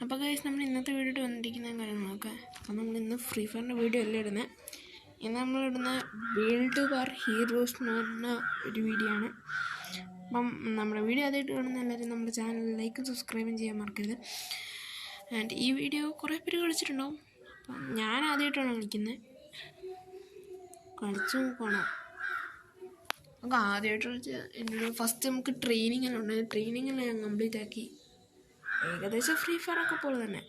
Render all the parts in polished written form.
അപ്പോൾ ഗൈസ് നമ്മൾ ഇന്നത്തെ വീഡിയോ വന്നിരിക്കുന്ന കാര്യം നോക്കാം. അപ്പോൾ നമ്മൾ ഇന്ന് ഫ്രീ ഫയറിൻ്റെ വീഡിയോ അല്ല ഇടുന്നത്. ഇന്ന് നമ്മളിടുന്ന വേൾഡ് വാർ ഹീറോസ് എന്ന് പറഞ്ഞ ഒരു വീഡിയോ ആണ്. അപ്പം നമ്മുടെ വീഡിയോ ആദ്യമായിട്ട് കാണുന്ന എല്ലാവരും നമ്മുടെ ചാനൽ ലൈക്കും സബ്സ്ക്രൈബും ചെയ്യാൻ മറക്കരുത്. ആൻഡ് ഈ വീഡിയോ കുറേ പേര് കളിച്ചിട്ടുണ്ടാവും. അപ്പം ഞാൻ ആദ്യമായിട്ടാണ് കളിക്കുന്നത്. കളിച്ചു നോക്കണം. നമുക്ക് ആദ്യമായിട്ട് കളിച്ച് എന്നോട് ഫസ്റ്റ് നമുക്ക് ട്രെയിനിങ്ങെല്ലാം ഉണ്ടായി. ട്രെയിനിങ്ങെല്ലാം ഞാൻ കംപ്ലീറ്റ് ആക്കി. ഏകദേശം ഫ്രീ ഫയറൊക്കെ പോലെ തന്നെ.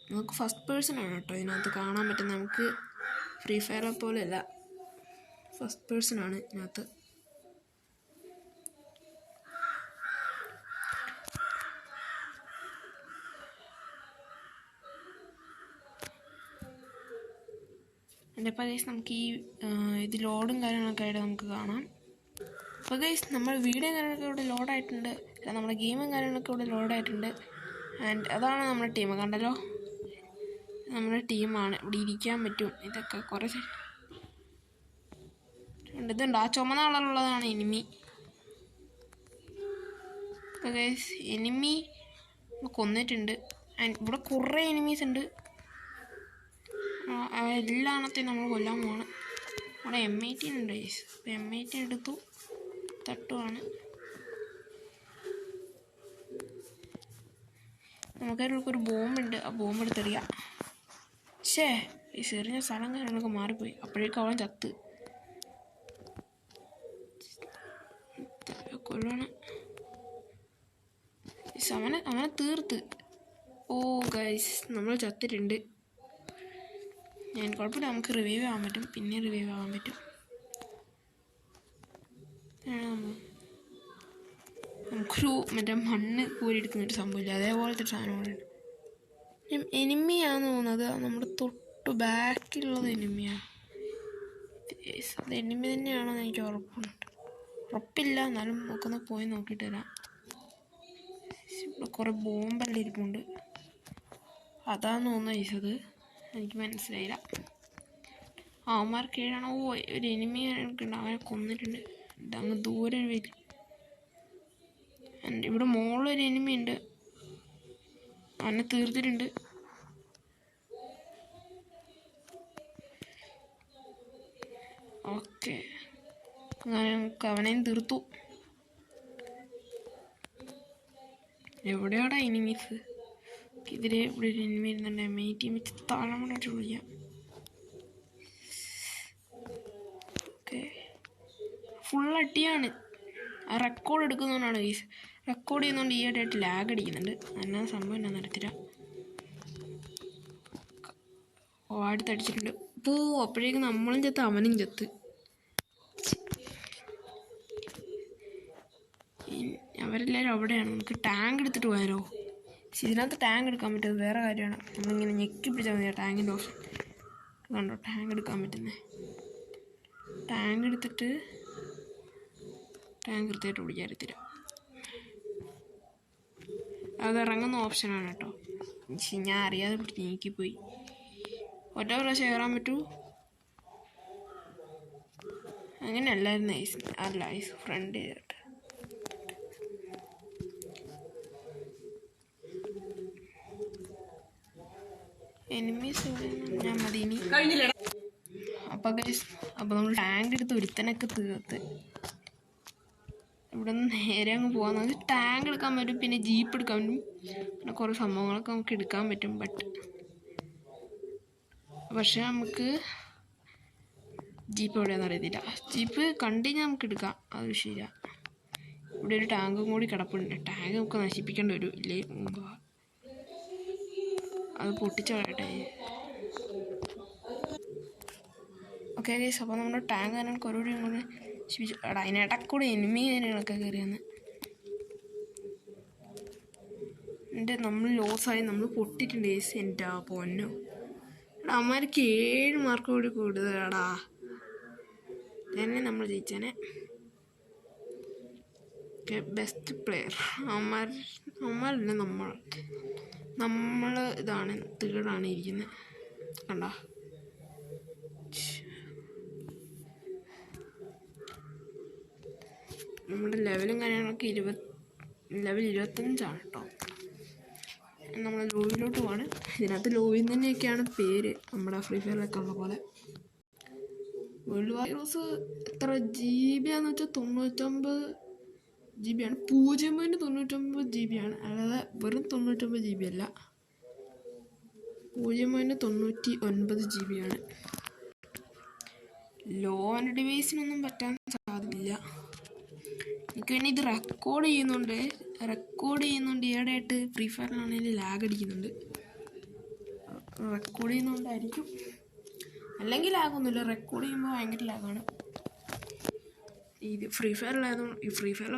നമുക്ക് ഫസ്റ്റ് പേഴ്സൺ ആണ് കേട്ടോ ഇതിനകത്ത് കാണാൻ പറ്റുന്നത്. നമുക്ക് ഫ്രീ ഫയറെ പോലെയല്ല, ഫസ്റ്റ് പേഴ്സൺ ആണ് ഇതിനകത്ത്. എൻ്റെ ഇപ്പോൾ ഗൈസ് നമുക്ക് ഇത് ലോഡും കാര്യങ്ങളൊക്കെ ആയിട്ട് നമുക്ക് കാണാം. അപ്പോൾ ഗൈസ് നമ്മൾ വീഡിയോ കാര്യങ്ങളൊക്കെ ഇവിടെ ലോഡായിട്ടുണ്ട്. നമ്മുടെ ഗെയിമും കാര്യങ്ങളൊക്കെ ഇവിടെ ലോഡായിട്ടുണ്ട്. ആൻഡ് അതാണ് നമ്മുടെ ടീം. കണ്ടല്ലോ, നമ്മുടെ ടീമാണ്. ഇവിടെ ഇരിക്കാൻ പറ്റും. ഇതൊക്കെ കുറേ ഇതുണ്ട്. ആ ചുമന്ന കളറുള്ളതാണ് എനിമി. അപ്പോൾ ഗൈസ് എനിമി കൊന്നിട്ടുണ്ട്. ആൻഡ് ഇവിടെ കുറേ എനിമീസ് ഉണ്ട്. എല്ലാണത്തെയും നമ്മൾ കൊല്ലാൻ പോവാണ്. അവിടെ M18 ഉണ്ട് ഗൈസ്. അപ്പോൾ M18 എടുത്തു തട്ടുവാണ്. നമുക്കതിലൊരു ബോംബുണ്ട്. ആ ബോംബ് എടുത്തെറിയാം. ഈ ചെറിയ സ്ഥലം കാര്യങ്ങളൊക്കെ മാറിപ്പോയി. അപ്പോഴേക്കും അവൻ ചത്ത്. കൊല്ലാണ്. അവനെ തീർത്ത്. ഓ ഗൈസ് നമ്മൾ ചത്തിട്ടുണ്ട്. ഞാൻ കുഴപ്പമില്ല, നമുക്ക് റിവൈവ് ആവാൻ പറ്റും. പിന്നെ റിവൈവ് ആവാൻ പറ്റും. നമുക്കൊരു മറ്റേ മണ്ണ് കോരിയെടുക്കുന്നൊരു സംഭവമില്ല, അതേപോലത്തെ സാധനങ്ങളുണ്ട്. എനിമിയാണെന്ന് തോന്നുന്നത്. നമ്മുടെ തൊട്ട് ബാക്കിലുള്ളത് എനിമിയാണ്. അത് എനിമി തന്നെയാണെന്ന് എനിക്ക് ഉറപ്പില്ല. എന്നാലും നമുക്കൊന്ന് പോയി നോക്കിയിട്ട് വരാം. ഇവിടെ കുറേ ബോംബെല്ലാം ഇരിപ്പുണ്ട്. അതാന്ന് തോന്നുന്നു ഈസത്. എനിക്ക് മനസ്സിലായില്ല. അവന്മാർക്ക് ഏഴാണോ ഒരു എനിമി ഉണ്ട്. അവനെ കൊന്നിട്ടുണ്ട്. അങ്ങ് ദൂരെ വരും. ഇവിടെ മുകളിലൊരു എനിമി ഉണ്ട്. അവനെ തീർത്തിട്ടുണ്ട്. ഓക്കെ, അങ്ങനെ നമുക്ക് അവനെയും തീർത്തു. എവിടെയാടാ എനിമീസ്? ഇതിലെ ഇവിടെ ഒരു എനിമി ഇരുന്നുണ്ട്. M18 വെച്ച് താഴെ കൊണ്ടിട്ട് വിളിക്കാം. ഓക്കെ, ഫുൾ അടിയാണ്. ആ റെക്കോർഡ് എടുക്കുന്നതുകൊണ്ടാണ് ഗൈസ്. റെക്കോർഡ് ചെയ്യുന്നതുകൊണ്ട് ഈ ആയിട്ട് ലാഗ് അടിക്കുന്നുണ്ട്. എന്നാ സംഭവം എന്നാ നടത്തില്ല. അടുത്തടിച്ചിട്ടുണ്ട്. അപ്പോഴേക്കും നമ്മളും ചത്ത് അവനും ചത്ത്. അവരെല്ലാവരും അവിടെയാണ്. നമുക്ക് ടാങ്ക് എടുത്തിട്ട് പോയാലോ? ഇതിനകത്ത് ടാങ്ക് എടുക്കാൻ പറ്റുന്നത് വേറെ കാര്യമാണ്. നമ്മളിങ്ങനെ ഞെക്കി പിടിച്ചാൽ മതി ടാങ്കിൻ്റെ ഓപ്ഷൻ. കണ്ടോ, ടാങ്ക് എടുക്കാൻ പറ്റുന്നത്. ടാങ്ക് എടുത്തിട്ട് ടാങ്ക് കൃത്യമായിട്ട് പിടിക്കാൻ അറിയത്തില്ല. അത് ഇറങ്ങുന്ന ഓപ്ഷനാണ് കേട്ടോ. ഞാൻ അറിയാതെ പിടിച്ച് നീക്കിപ്പോയി. ഒറ്റ പ്രാവശ്യം കയറാൻ പറ്റൂ. അങ്ങനെയല്ലായിരുന്നു ഐസ്. അല്ല, ഐസ് ഫ്രണ്ട് ചെയ്തിട്ട് എനിമീസ് ഞാൻ മതി ഇനി. അപ്പോൾ നമ്മൾ ടാങ്ക് എടുത്ത് ഒരുത്തനൊക്കെ തീർത്ത് ഇവിടെ നിന്ന് നേരെ അങ്ങ് പോകാൻ. നമുക്ക് ടാങ്ക് എടുക്കാൻ പറ്റും, പിന്നെ ജീപ്പ് എടുക്കാൻ പറ്റും, പിന്നെ കുറേ സംഭവങ്ങളൊക്കെ നമുക്ക് എടുക്കാൻ പറ്റും. പക്ഷെ നമുക്ക് ജീപ്പ് എവിടെയാണെന്ന് അറിയത്തില്ല. ജീപ്പ് കണ്ടുകഴിഞ്ഞാൽ നമുക്ക് എടുക്കാം, അത് വിഷയമില്ല. ഇവിടെ ഒരു ടാങ്കും കൂടി കിടപ്പുണ്ട്. ടാങ്ക് നമുക്ക് നശിപ്പിക്കേണ്ടി വരും, ഇല്ലേ മുമ്പ് അത് പൊട്ടിച്ച കളയട്ടെ. ഓക്കെ ഗൈസ്, അപ്പോൾ നമ്മുടെ ടാങ്ക് തന്നെ കുറേ കൂടി നശിപ്പിച്ചു. അതിനിടക്കൂടെ എനിമി കാര്യങ്ങളൊക്കെ കയറിയെന്ന്. നമ്മൾ ലോസായി, നമ്മൾ പൊട്ടിയിട്ടുണ്ട് ഗൈസ്. എൻ്റെ പൊന്നോ, അമ്മമാർക്ക് 7 മാർക്ക് കൂടി കൂടുതലാടാ. തന്നെ നമ്മൾ ജയിച്ചേനെ. ബെസ്റ്റ് പ്ലെയർ അമ്മമാരല്ല, നമ്മൾ ഇതാണ് തേർഡാണ് ഇരിക്കുന്നത്. കണ്ടോ, നമ്മുടെ ലെവലും കാര്യങ്ങളൊക്കെ ലെവൽ 25 കേട്ടോ. നമ്മൾ ലോബിയിലോട്ട് പോവാണ്. ഇതിനകത്ത് ലോബിയിൽ തന്നെയൊക്കെയാണ് പേര്, നമ്മുടെ ഫ്രീ ഫയറിലൊക്കെ ഉള്ള പോലെ. വേൾഡ് വാർ ഹീറോസ് എത്ര GB ആണെന്ന് വെച്ചാൽ 99 GB ആണ്. 0.99 GB ആണ്, അല്ലാതെ വെറും 99 GB അല്ല, 0.99 GB ആണ്. ലോ ആൻഡ് ഡിവൈസിനൊന്നും പറ്റാൻ സാധ്യതയില്ല. എനിക്ക് പിന്നെ ഇത് റെക്കോർഡ് ചെയ്യുന്നുണ്ട് ഈയിടെയായിട്ട് ഫ്രീ ഫയറിനാണെങ്കിൽ ലാഗ് അടിക്കുന്നുണ്ട്. റെക്കോർഡ് ചെയ്യുന്നതുകൊണ്ടായിരിക്കും, അല്ലെങ്കിൽ ലാഗൊന്നുമില്ല. റെക്കോർഡ് ചെയ്യുമ്പോൾ ഭയങ്കര ലാഗാണ്. ഇത് ഫ്രീ ഫയറിൽ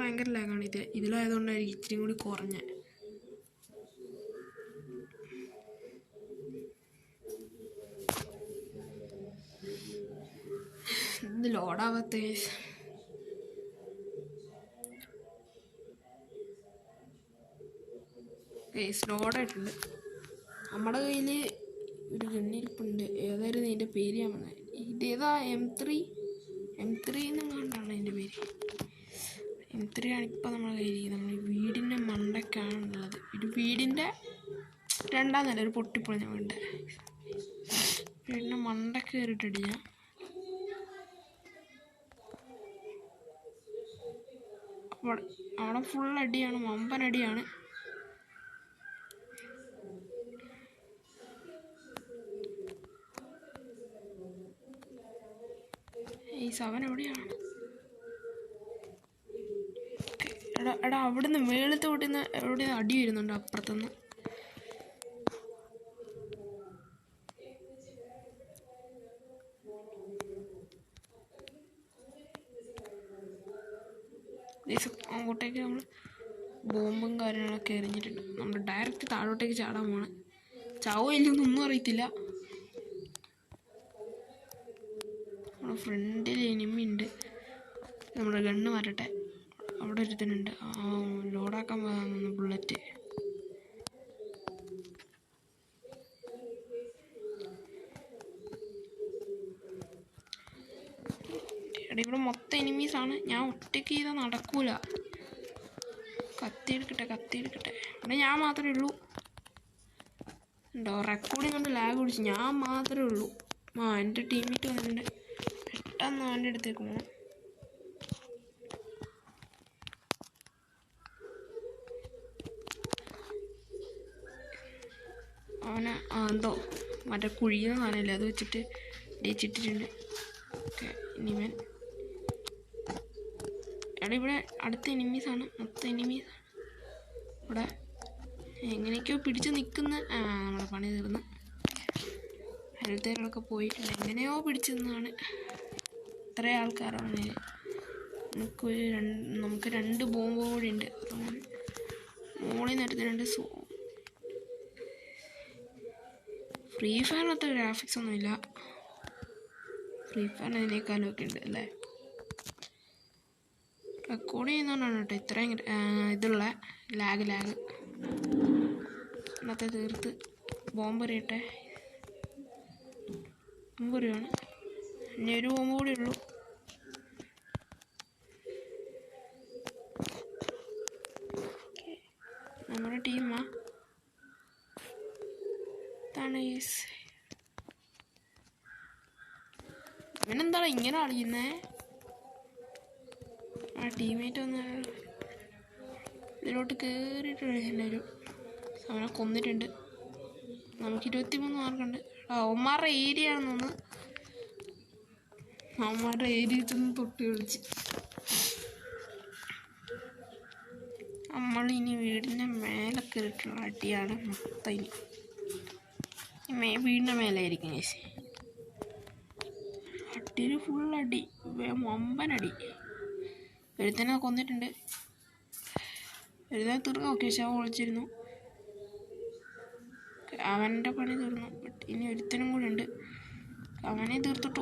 ഭയങ്കര ലാഗാണ്. ഇതിലായതുകൊണ്ടായിരിക്കും ഇച്ചിരി കൂടി കുറഞ്ഞ. ഇത് ലോഡാവാത്ത ലോഡായിട്ടുണ്ട്. നമ്മുടെ കയ്യിൽ ഒരു ഗണ്ണിരിപ്പുണ്ട്. ഏതായിരുന്നു ഇതിൻ്റെ പേര്? ഞാൻ പറഞ്ഞത് ഇതേതാ, M3 എന്നെങ്ങാണ്ടാണ് അതിൻ്റെ പേര്. M3 ആണ് ഇപ്പം നമ്മുടെ കയ്യിൽ. നമ്മൾ വീടിൻ്റെ മണ്ടയ്ക്കാണുള്ളത്. ഒരു വീടിൻ്റെ 2ാം നില, ഒരു പൊട്ടിപ്പൊളിഞ്ഞ വീടിൻ്റെ മണ്ടയ്ക്ക് കയറിയിട്ടടിയാ. അവിടെ ഫുൾ അടിയാണ്, വമ്പൻ അടിയാണ്. ഈ 7 എവിടെയാണ്? എടാ അവിടുന്ന് മേളത്തെ ഓട്ടുന്ന എവിടെ അടി വരുന്നുണ്ട് അപ്പുറത്തുനിന്ന്. അങ്ങോട്ടേക്ക് നമ്മൾ ബോംബും കാര്യങ്ങളൊക്കെ എറിഞ്ഞിട്ടുണ്ട്. നമ്മൾ ഡയറക്റ്റ് താഴോട്ടേക്ക് ചാടാൻ പോകണം. ചാവോ ഇല്ലെന്നൊന്നും അറിയത്തില്ല. നമ്മുടെ ഫ്രണ്ടിൽ എനിമി ഉണ്ട്. നമ്മുടെ ഗണ്ണ് മാറ്റട്ടെ. അവിടെ ഒരുത്തനുണ്ട്, ലോഡാക്കാൻ പോകുന്ന ബുള്ളറ്റ്. ഇവിടെ മൊത്തം എനിമീസാണ്. ഞാൻ ഒറ്റയ്ക്ക് ചെയ്താൽ നടക്കൂല. കത്തി എടുക്കട്ടെ. ഇവിടെ ഞാൻ മാത്രമേ ഉള്ളൂ. ഉണ്ടോ റെക്കോർഡിങ് കൊണ്ട് ലാഗ് പിടിച്ചു. ഞാൻ മാത്രമേ ഉള്ളൂ. എൻ്റെ ടീമേറ്റ് വന്നിട്ടുണ്ട്. പെട്ടെന്ന് അവൻ്റെ അടുത്തേക്ക് പോകണം. അവനെ എന്തോ മറ്റേ കുഴിയെന്ന് പറഞ്ഞില്ലേ, അത് വെച്ചിട്ട് ഇടിച്ചിട്ടിട്ടുണ്ട്. ഓക്കെ, ഇനിമൻ ഇവിടെ അടുത്ത എനിമീസാണ്, മൊത്തം എനിമീസ്. ഇവിടെ എങ്ങനെയൊക്കെയോ പിടിച്ച് നിൽക്കുന്ന. നമ്മുടെ പണി തീർന്ന്. ഹെൽത്തേരൊക്കെ പോയിട്ടില്ല, എങ്ങനെയോ പിടിച്ചു നിന്നാണ്. ഇത്രയും ആൾക്കാരാണ്. നമുക്ക് 2 ബോംബ് കൂടി ഉണ്ട്. മോളിൽ നിന്ന് എടുത്തിട്ടുണ്ട്. ഫ്രീ ഫയറിനകത്ത് ഗ്രാഫിക്സ് ഒന്നുമില്ല. ഫ്രീ ഫയറിന് അതിനേക്കാളും ഒക്കെ ഉണ്ട് അല്ലേ. റെക്കോർഡ് ചെയ്യുന്നതുകൊണ്ടാണ് കേട്ടോ ഇത്രയും ഇതുള്ള ലാഗ്. ഇന്നത്തെ തീർത്ത് ബോംബ് എറിയട്ടെ. ബോംബ് എറിയാണ്. ഇനി ഒരു ബോംബ് കൂടി ഉള്ളൂ. നമ്മുടെ ടീമാ ഇതാണ്. ഇവനെന്താണ് ഇങ്ങനെ കളിക്കുന്നേ? ആ ടീമേറ്റ് വന്ന് ഇതിലോട്ട് കയറിയിട്ടുണ്ട്. എല്ലാവരും അവനെ കൊന്നിട്ടുണ്ട്. നമുക്ക് 23 മാർക്കുണ്ട്. അവന്മാരുടെ ഏരിയ ആണെന്ന് തോന്നുന്നു. അവന്മാരുടെ ഏരിയയിൽ ചെന്ന് തൊട്ടി കളിച്ച്. നമ്മളിനി വീടിൻ്റെ മേലെ കയറിയിട്ടുള്ള അടിയാണ് മൊത്തം. ഇനി വീടിൻ്റെ മേലെ ആയിരിക്കും ചേച്ചി. അടിയിൽ ഫുൾ അടി, വമ്പൻ അടി. ഒരുത്തനെ കൊന്നിട്ടുണ്ട്. ഒരുത്തനെ തീർക്കാൻ നോക്കി, പക്ഷെ അവൻ ഒളിച്ചിരുന്നു. അവൻ്റെ പണി തീർന്നു. ഇനി ഒരുത്തനും കൂടെ ഉണ്ട്. അവനെ തീർത്തിട്ട്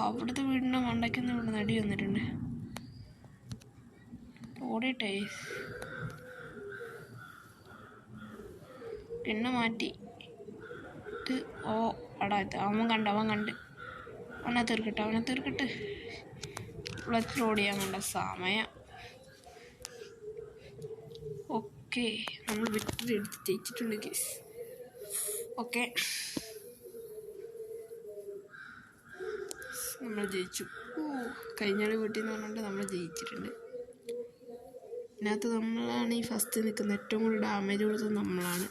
അവിടുത്തെ വീടിൻ്റെ മണ്ടയ്ക്കൊന്നും ഇവിടെ നടി വന്നിട്ടുണ്ട്. ഓടിയിട്ടേ എണ്ണ മാറ്റി. അവൻ കണ്ട് അവനെ തീർക്കട്ടെ. ഇവിടെ ലോഡ് ചെയ്യാൻ കണ്ട സമയം. ഓക്കെ, നമ്മൾ വിക്ടറി ജയിച്ചിട്ടുണ്ട് ഗൈസ്. ഓക്കെ, നമ്മൾ ജയിച്ചു. കഴിഞ്ഞാൽ വീട്ടിൽ നിന്ന് പറഞ്ഞിട്ട് നമ്മൾ ജയിച്ചിട്ടുണ്ട്. ഇതിനകത്ത് നമ്മളാണ് ഈ ഫസ്റ്റ് നിൽക്കുന്നത്. ഏറ്റവും കൂടുതൽ ഡാമേജ് കൊടുത്തത് നമ്മളാണ്.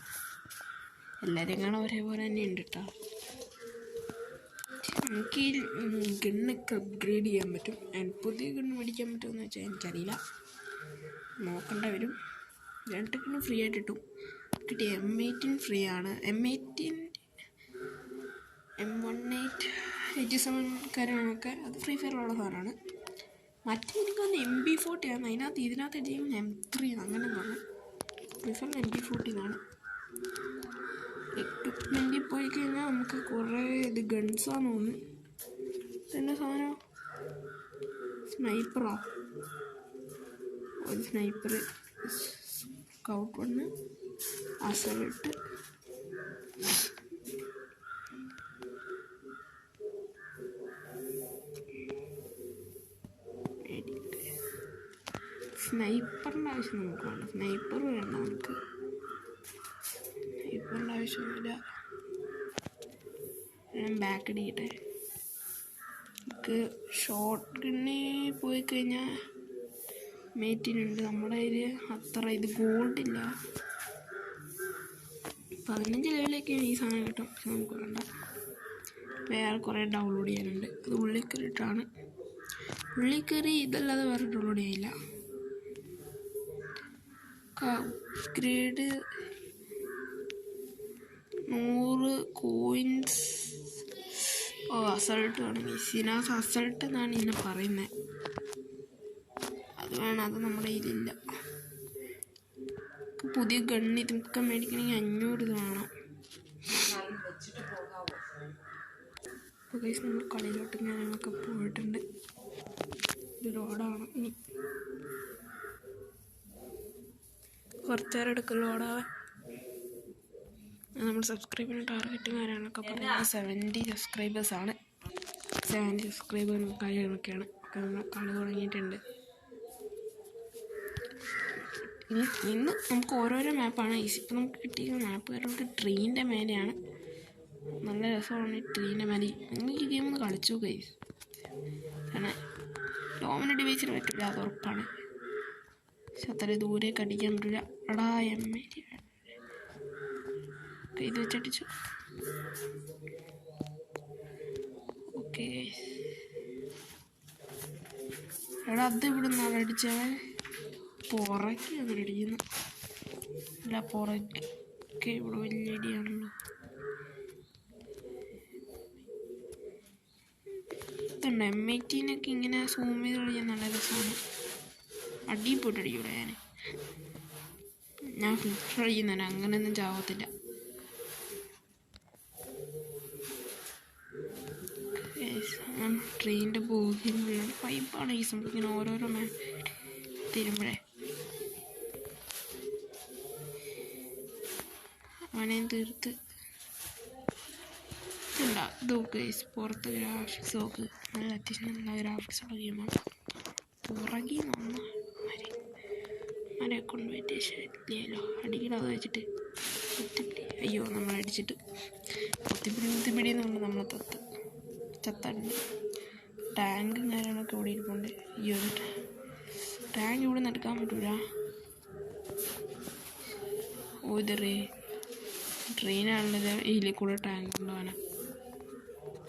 എല്ലാവരെയും കാണാൻ ഒരേപോലെ തന്നെ ഉണ്ട് കേട്ടോ. നമുക്ക് ഈ ഗണ്ണൊക്കെ അപ്ഗ്രേഡ് ചെയ്യാൻ പറ്റും. പുതിയ ഗണ്ണ് മേടിക്കാൻ പറ്റുമെന്ന് വെച്ചാൽ എനിക്കറിയില്ല, നോക്കേണ്ട വരും. 2 ഗണ്ണ് ഫ്രീ ആയിട്ട് കിട്ടും. കിട്ടിയ M18 ഫ്രീ ആണ്. M18 M18 87 കാര്യങ്ങളൊക്കെ അത് ഫ്രീ ഫയറിലുള്ള സാധനമാണ്. മറ്റേ എനിക്ക് വന്ന് MB40 ആണ്. ഇതിനകത്ത് ചെയ്യുമ്പോൾ M3 അങ്ങനെ പറഞ്ഞു. ഫ്രീ ഫയറിൽ MB40 ആണ്. എക്വിപ്മെൻറ്റിൽ പോയി കഴിഞ്ഞാൽ നമുക്ക് കുറേ ഗൺസാന്ന് തോന്നുന്നു. ഇതെന്നെ സാധനം സ്നൈപ്പറാ. ഒരു സ്നൈപ്പർ, സ്കൗട്ട് 1, അസൾട്ട്, സ്നൈപ്പറിൻ്റെ ആവശ്യം നമുക്ക് വേണ്ട. സ്നൈപ്പർ വേണ്ട നമുക്ക്. സ്നൈപ്പറിൻ്റെ ആവശ്യമൊന്നുമില്ല. ഞാൻ ബാക്ക് അടിക്കട്ടെ. നമുക്ക് ഷോർട്ട് ഗണ്ണിൽ പോയി കഴിഞ്ഞാൽ മേറ്റിനുണ്ട്. നമ്മുടെ കയ്യിൽ അത്ര ഇത് ഗോൾഡില്ല. 15 ലെവലിലൊക്കെയാണ് ഈ സാധനം കിട്ടും. പക്ഷെ നമുക്ക് വേണ്ട. വേറെ കുറേ ഡൗൺലോഡ് ചെയ്യാനുണ്ട്. അത് ഉള്ളിൽ കയറിയിട്ടാണ്. ഉള്ളിൽ കയറി ഇതല്ലാതെ വേറെ ഡൗൺലോഡ് ചെയ്യില്ല. Upgrade 100 coins. അസൾട്ട് വേണം. മിസ്സിനാസ് അസൾട്ട് എന്നാണ് ഇന്നെ പറയുന്നത്. അത് വേണം. അത് നമ്മുടെ കയ്യിലില്ല. പുതിയ ഗണ്ണ് ഇതൊക്കെ മേടിക്കണമെങ്കിൽ 500 ഇത് വേണം. അപ്പോൾ ഗൈസ് നമ്മൾ കളിയിലോട്ട് ഞാനൊക്കെ പോയിട്ടുണ്ട്. ഇത് ലോഡാണ്. ഇനി കുറച്ച് നേരം എടുക്കും ലോഡാവാൻ. നമ്മൾ സബ്സ്ക്രൈബറിന് ടാർഗറ്റും കാര്യങ്ങളൊക്കെ പറയുന്നത് 70 സബ്സ്ക്രൈബേഴ്സാണ്. 70 സബ്സ്ക്രൈബേഴ്സ് കാര്യങ്ങളൊക്കെയാണ്. നമ്മൾ കളി തുടങ്ങിയിട്ടുണ്ട്. ഇന്ന് നമുക്ക് ഓരോരോ മാപ്പാണ് ഈസി. ഇപ്പം നമുക്ക് കിട്ടിയ മാപ്പ് കാര്യങ്ങൾക്ക് ട്രെയിനിൻ്റെ മേലെയാണ്. നല്ല രസമാണ് ഈ ട്രെയിനിൻ്റെ മേലെ. നിങ്ങൾ ഈ ഗെയിം ഒന്ന് കളിച്ചു ഗൈസ്. കാരണം ഡോമിനേറ്റ് ബേസിൽ പറ്റില്ല, അത് ഉറപ്പാണ്. പക്ഷെ അത്ര ദൂരേക്ക് അടിക്കാൻ പറ്റില്ല. ഇത് വെച്ചടിച്ചു. ഓക്കെ, എടാ അത് ഇവിടെ നിന്നാണ് അടിച്ചവൻ. പുറകെ അങ്ങനെ അടിക്കുന്നു. അല്ല, പുറകെ ഇവിടെ വലിയ അടിയാണല്ലോ. ഇതുണ്ട് M18 ഇങ്ങനെ സൂം ചെയ്ത് കളിക്കാൻ നല്ല രസമാണ്. അടിയിൽ പോയിട്ട് അടിക്കൂടെ ഞാൻ ഫിൽറ്റർ അടിക്കുന്നതന്നെ. അങ്ങനെയൊന്നും ചാവത്തില്ല. ട്രെയിനിൻ്റെ ബോഗിനുള്ള പൈപ്പാണ് ഈ സംഭവം. ഇങ്ങനെ ഓരോരോ തരുമ്പോഴേ അവനെയും തീർത്ത് ഇതൊക്കെ പുറത്ത് ഗ്രാഫിക്സ് നോക്ക്. നല്ല അത്യാവശ്യം നല്ല ഗ്രാഫിക്സ് ഉള്ള ഗെയിമാണ്. പുറകെ മരെ കൊണ്ടുപോയിട്ട് ശരിയല്ലോ. അടിക്കണത് വെച്ചിട്ട് കുത്തിപ്പിടി. അയ്യോ, നമ്മളടിച്ചിട്ട് കുത്തിപ്പിടി എന്ന് പറഞ്ഞാൽ നമ്മളെ ചത്തണ്ട്. ടാങ്കും കാര്യങ്ങളൊക്കെ ഇവിടെ ഇരിപ്പുണ്ട്. ഈ ഒരു ടാങ്ക് ഇവിടെ നിന്ന് എടുക്കാൻ പറ്റൂല. ഇതറേ ട്രെയിനാണുള്ളത്. ഇതിൽ കൂടെ ടാങ്ക് ഉണ്ടാവാനാ.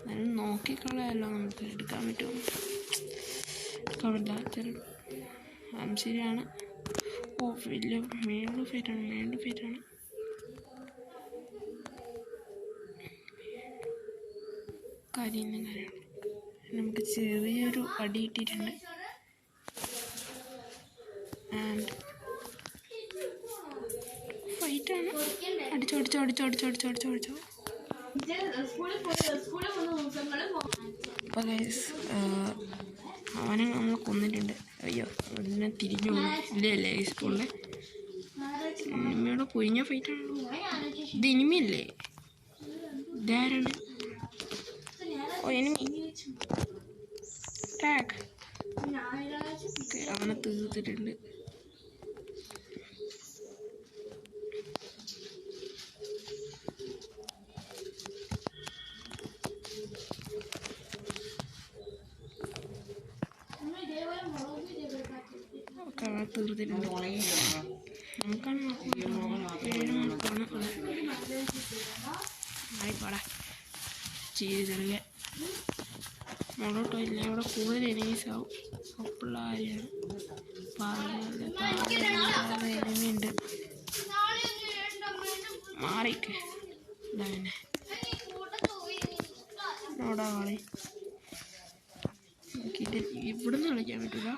എന്നാലും നോക്കിക്കളയല്ലോ, നമുക്ക് എടുക്കാൻ പറ്റുമോ? എടുക്കാൻ പറ്റില്ല. ശരിയാണ്. വലിയ മേളിൽ ഫൈറ്റാണ്. കാര്യമാണ്. നമുക്ക് ചെറിയൊരു അടി ഇട്ടിട്ടുണ്ട്. ആൻഡ് ഫൈറ്റാണ്. അടിച്ചോ. അപ്പോൾ ഗൈസ് അവനെ നമ്മൾ കൊന്നിട്ടുണ്ട്. അയ്യോ, അതിനെ തിരിഞ്ഞു ഇല്ലേ സ്കൂളിലെ ഇനിമിയോടെ പൊരിഞ്ഞ ഫൈറ്റാണല്ലോ. ഇത് ഇനിമിയല്ലേ? ഇതാരാണ്? Enemy tag. അവനെ തീർത്തിട്ടുണ്ട്. കൊടുത്തിട്ടുണ്ട്. നമുക്കാണ് ആയിക്കോടാ ചെറിയ മുകളോട്ടോ ഇല്ല. ഇവിടെ കൂടുതൽ എനിമീസാവും. ഉറപ്പുള്ള കാര്യമാണ്. എനിമിയുണ്ട്. മാറിക്ക് ഇതന്നെ നോടാ കളി നോക്കിയിട്ട് ഇവിടുന്ന് കളിക്കാൻ പറ്റില്ല.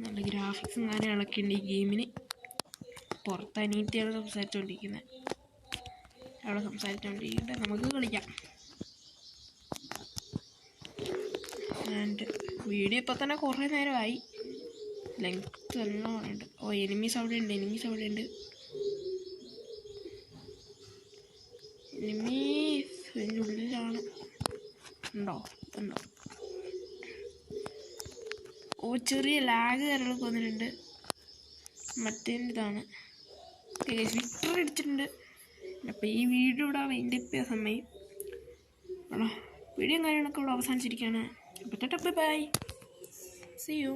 നല്ല ഗ്രാഫിക്സും കാര്യങ്ങളൊക്കെ ഉണ്ട് ഈ ഗെയിമിന്. പുറത്ത് അനിയത്തിയാണ് സംസാരിച്ചുകൊണ്ടിരിക്കുന്നത്. അവിടെ സംസാരിച്ചുകൊണ്ടിരിക്കട്ടെ, നമുക്ക് കളിക്കാം. ആൻഡ് വീഡിയോ ഇപ്പോൾ തന്നെ കുറേ നേരമായി. ലെങ്ത് എല്ലാം ഉണ്ട്. ഓ എനിമീസ് അവിടെ ഉണ്ട്. എനിമീസ് ഇതിൻ്റെ ഉള്ളിലാണ്. ഉണ്ടോ? ഓ ചെറിയ ലാഗ് കാര്യങ്ങളൊക്കെ വന്നിട്ടുണ്ട്. മറ്റേതാണ് വിക്ടർ അടിച്ചിട്ടുണ്ട്. അപ്പോൾ ഈ വീഡിയോ ഇവിടെ വൈൻഡപ്പ് ചെയ്യാൻ സമയം വീഡിയോ കാര്യങ്ങളൊക്കെ ഇവിടെ അവസാനിച്ചിരിക്കുകയാണ്. അപ്പോൾ ബൈ, സീ യു.